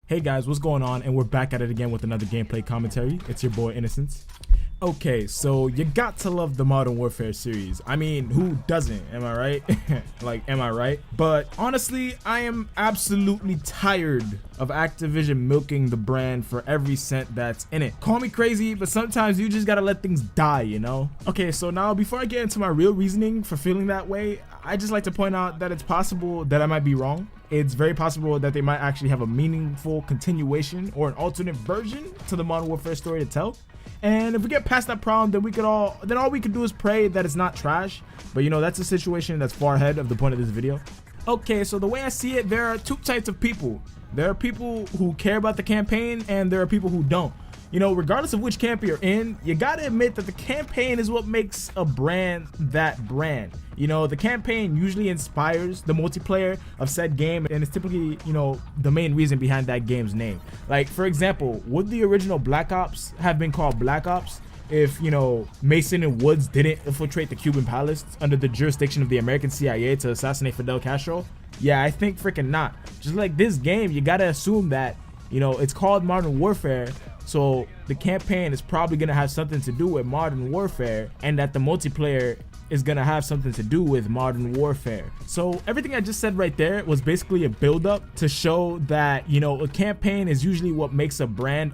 Hey guys, what's going on? And we're back at it again with another gameplay commentary. It's your boy Innocence. Okay, so you got to love the Modern Warfare series. I mean, who doesn't? Am I right? Am I right? But honestly, I am absolutely tired of Activision milking the brand for every cent that's in it. Call me crazy, but sometimes you just gotta let things die, you know? Okay, so now before I get into my real reasoning for feeling that way, I just like to point out that it's possible that I might be wrong. It's very possible that they might actually have a meaningful continuation or an alternate version to the Modern Warfare story to tell. And if we get past that problem, then all we can do is pray that it's not trash. But you know, that's a situation that's far ahead of the point of this video. Okay, so the way I see it, there are two types of people. There are people who care about the campaign and there are people who don't. You know, regardless of which camp you're in, you gotta admit that the campaign is what makes a brand that brand. You know, the campaign usually inspires the multiplayer of said game, and it's typically, you know, the main reason behind that game's name. Like, for example, would the original Black Ops have been called Black Ops if, you know, Mason and Woods didn't infiltrate the Cuban palace under the jurisdiction of the American CIA to assassinate Fidel Castro? Yeah, I think freaking not. Just like this game, you gotta assume that, you know, it's called Modern Warfare, so the campaign is probably gonna have something to do with Modern Warfare, and that the multiplayer is gonna have something to do with Modern Warfare. So everything I just said right there was basically a build-up to show that, you know, a campaign is usually what makes a brand,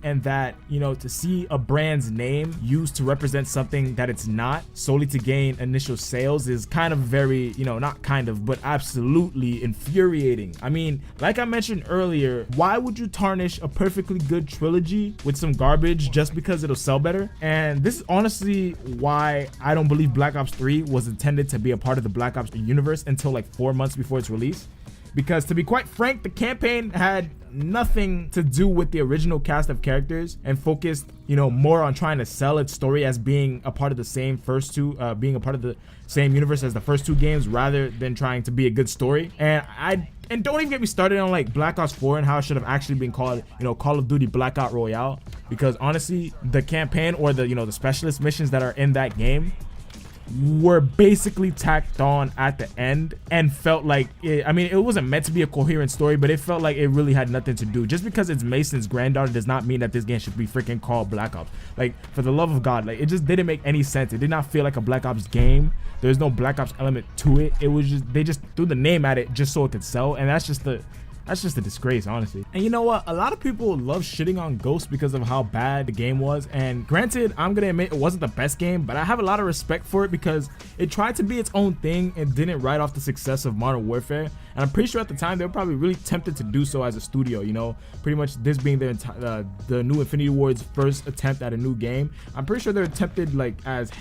and that, you know, to see a brand's name used to represent something that it's not solely to gain initial sales is kind of very, you know, not kind of, but absolutely infuriating. I mean, like I mentioned earlier, why would you tarnish a perfectly good trilogy with some garbage just because it'll sell better? And this is honestly why I don't believe Black Ops 3 was intended to be a part of the Black Ops universe until like 4 months before its release. Because to be quite frank, the campaign had nothing to do with the original cast of characters and focused, you know, more on trying to sell its story as being a part of the same being a part of the same universe as the first two games, rather than trying to be a good story. And don't even get me started on like Black Ops 4 and how it should have actually been called, you know, Call of Duty Blackout Royale, because honestly, the campaign or the, you know, the specialist missions that are in that game were basically tacked on at the end and felt like I mean, it wasn't meant to be a coherent story, but it felt like it really had nothing to do. Just because it's Mason's granddaughter does not mean that this game should be freaking called Black Ops. Like, for the love of God, like, it just didn't make any sense. It did not feel like a Black Ops game. There's no Black Ops element to it. It was just, they just threw the name at it just so it could sell, and that's just a disgrace, honestly. And you know what? A lot of people love shitting on Ghost because of how bad the game was. And granted, I'm gonna admit it wasn't the best game, but I have a lot of respect for it because it tried to be its own thing and didn't write off the success of Modern Warfare. And I'm pretty sure at the time they were probably really tempted to do so as a studio, you know, pretty much this being their the new Infinity Ward's first attempt at a new game. I'm pretty sure they're tempted like as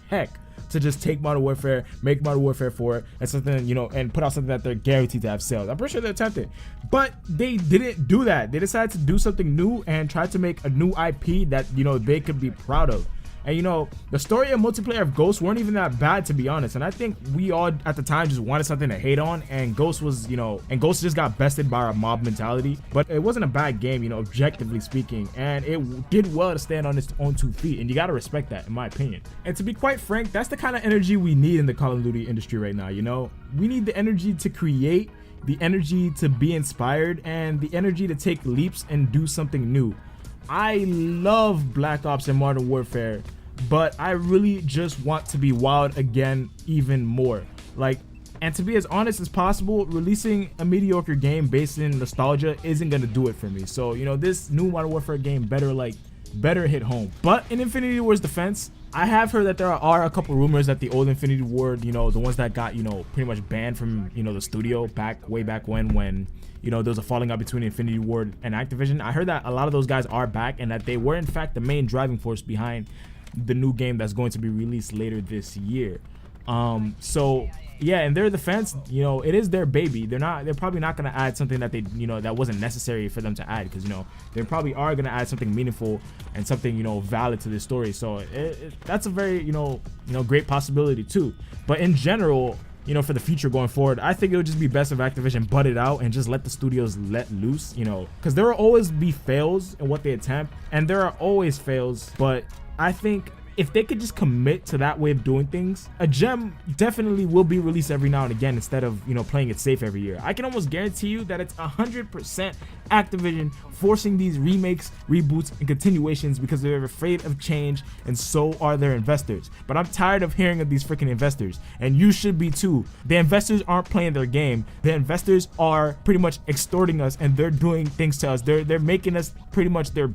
heck to just take Modern Warfare, make Modern Warfare 4 and something, you know, and put out something that they're guaranteed to have sales. I'm pretty sure they're tempted, but they didn't do that. They decided to do something new and try to make a new IP that, you know, they could be proud of. And you know, the story and multiplayer of Ghost weren't even that bad, to be honest. And I think we all at the time just wanted something to hate on, and Ghost was, you know, and Ghost just got bested by our mob mentality. But it wasn't a bad game, you know, objectively speaking, and it did well to stand on its own 2 feet, and you gotta respect that, in my opinion. And to be quite frank, that's the kind of energy we need in the Call of Duty industry right now. You know, we need the energy to create, the energy to be inspired, and the energy to take leaps and do something new. I love Black Ops and Modern Warfare, but I really just want to be wild again even more. Like, and to be as honest as possible, releasing a mediocre game based in nostalgia isn't gonna do it for me. So, you know, this new Modern Warfare game better hit home. But in Infinity Ward's defense, I have heard that there are a couple rumors that the old Infinity Ward, you know, the ones that got, you know, pretty much banned from, you know, the studio way back when, you know, there was a falling out between Infinity Ward and Activision. I heard that a lot of those guys are back and that they were in fact the main driving force behind the new game that's going to be released later this year. So yeah, in their defense, you know, it is their baby. They're probably not going to add something that they, you know, that wasn't necessary for them to add, because, you know, they probably are going to add something meaningful and something, you know, valid to this story. So that's a very, you know, great possibility too. But in general, you know, for the future going forward, I think it would just be best if Activision butt it out and just let the studios let loose, you know, because there will always be fails in what they attempt, and there are always fails, but I think if they could just commit to that way of doing things, a gem definitely will be released every now and again instead of, you know, playing it safe every year. I can almost guarantee you that it's 100% Activision forcing these remakes, reboots, and continuations because they're afraid of change, and so are their investors. But I'm tired of hearing of these freaking investors, and you should be too. The investors aren't playing their game. The investors are pretty much extorting us, and they're doing things to us. They're making us pretty much their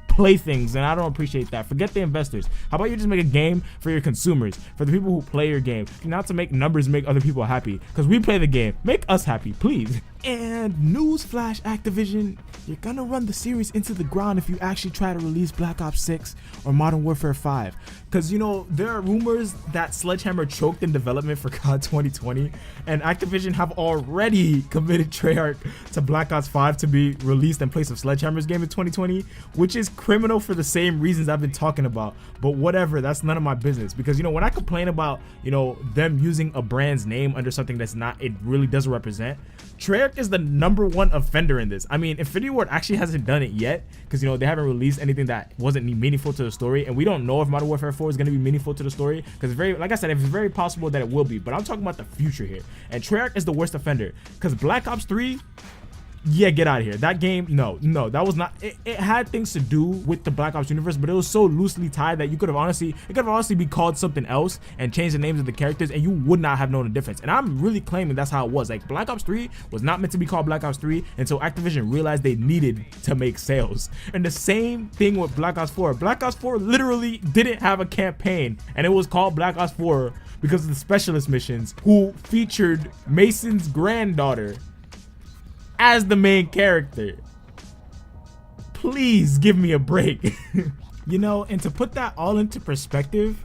playthings, and I don't appreciate that. Forget the investors. How about you just make a game for your consumers, for the people who play your game, not to make numbers make other people happy, because we play the game. Make us happy, please. And newsflash, Activision, you're gonna run the series into the ground if you actually try to release Black Ops 6 or Modern Warfare 5. Because, you know, there are rumors that Sledgehammer choked in development for COD 2020, and Activision have already committed Treyarch to Black Ops 5 to be released in place of Sledgehammer's game in 2020, which is criminal for the same reasons I've been talking about. But whatever, that's none of my business. Because, you know, when I complain about, you know, them using a brand's name under something that's not, it really doesn't represent, Treyarch is the #1 offender in this. I mean, Infinity Ward actually hasn't done it yet because, you know, they haven't released anything that wasn't meaningful to the story, and we don't know if Modern Warfare 4 is going to be meaningful to the story because, very, like I said, it's very possible that it will be. But I'm talking about the future here, and Treyarch is the worst offender because Black Ops 3. Yeah, get out of here. That game, no, that was not. It had things to do with the Black Ops universe, but it was so loosely tied that you could have honestly, it could have honestly be called something else and changed the names of the characters, and you would not have known the difference. And I'm really claiming that's how it was. Like, Black Ops 3 was not meant to be called Black Ops 3 until Activision realized they needed to make sales. And the same thing with Black Ops 4. Black Ops 4 literally didn't have a campaign, and it was called Black Ops 4 because of the specialist missions, who featured Mason's granddaughter as the main character. Please give me a break. You know, and to put that all into perspective,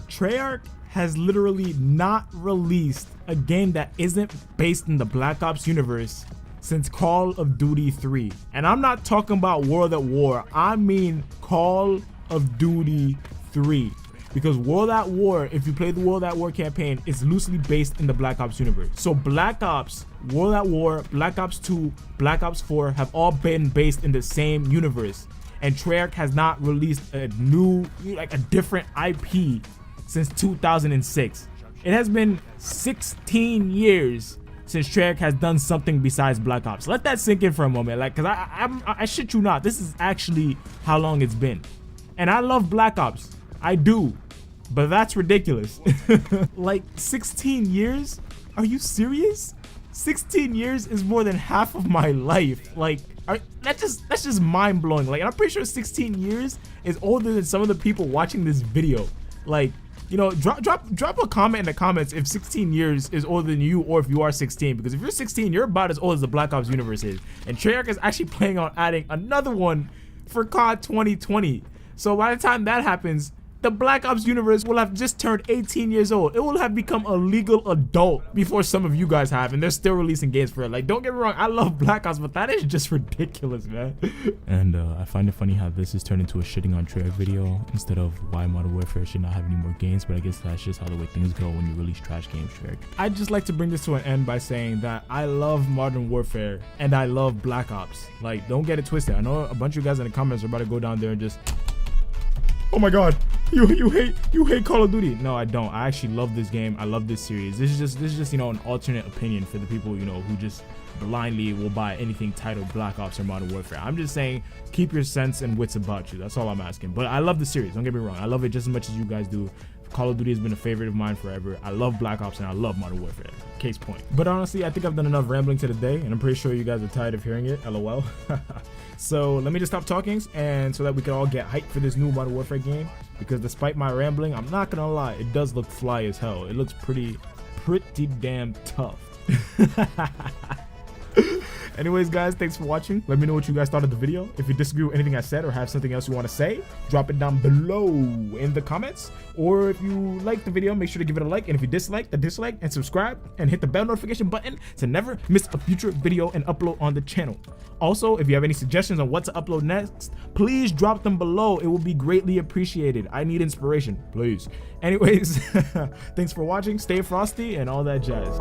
Treyarch has literally not released a game that isn't based in the Black Ops universe since Call of Duty 3. And I'm not talking about World at War, I mean Call of Duty 3. Because World at War, if you play the World at War campaign, is loosely based in the Black Ops universe. So Black Ops, World at War, Black Ops 2, Black Ops 4 have all been based in the same universe. And Treyarch has not released a new, like a different IP since 2006. It has been 16 years since Treyarch has done something besides Black Ops. Let that sink in for a moment. Like, cause I shit you not, this is actually how long it's been. And I love Black Ops. I do, but that's ridiculous. Like 16 years? Are you serious? 16 years is more than half of my life. Like, that's just mind blowing. Like, and I'm pretty sure 16 years is older than some of the people watching this video. Like, you know, drop a comment in the comments if 16 years is older than you, or if you are 16. Because if you're 16, you're about as old as the Black Ops universe is. And Treyarch is actually planning on adding another one for COD 2020. So by the time that happens, the Black Ops universe will have just turned 18 years old. It will have become a legal adult before some of you guys have, and they're still releasing games for it. Like, don't get me wrong, I love Black Ops, but that is just ridiculous, man. And I find it funny how this is turned into a shitting on Treyarch video instead of why Modern Warfare should not have any more games, but I guess that's just how the way things go when you release trash games, Treyarch. I'd just like to bring this to an end by saying that I love Modern Warfare and I love Black Ops. Like, don't get it twisted. I know a bunch of you guys in the comments are about to go down there and just, oh my god, you hate Call of Duty. No, I don't. I actually love this game. I love this series. This is just, you know, an alternate opinion for the people, you know, who just blindly will buy anything titled Black Ops or Modern Warfare. I'm just saying, keep your sense and wits about you. That's all I'm asking. But I love the series. Don't get me wrong. I love it just as much as you guys do. Call of Duty has been a favorite of mine forever. I love Black Ops and I love Modern Warfare. Case point. But honestly, I think I've done enough rambling to the day, and I'm pretty sure you guys are tired of hearing it. LOL. So let me just stop talking, and so that we can all get hyped for this new Modern Warfare game. Because despite my rambling, I'm not gonna lie, it does look fly as hell. It looks pretty damn tough. Anyways, guys, thanks for watching. Let me know what you guys thought of the video. If you disagree with anything I said or have something else you want to say, drop it down below in the comments. Or if you like the video, make sure to give it a like. And if you dislike, the dislike, and subscribe and hit the bell notification button to never miss a future video and upload on the channel. Also, if you have any suggestions on what to upload next, please drop them below. It will be greatly appreciated. I need inspiration, please. Anyways, thanks for watching. Stay frosty and all that jazz.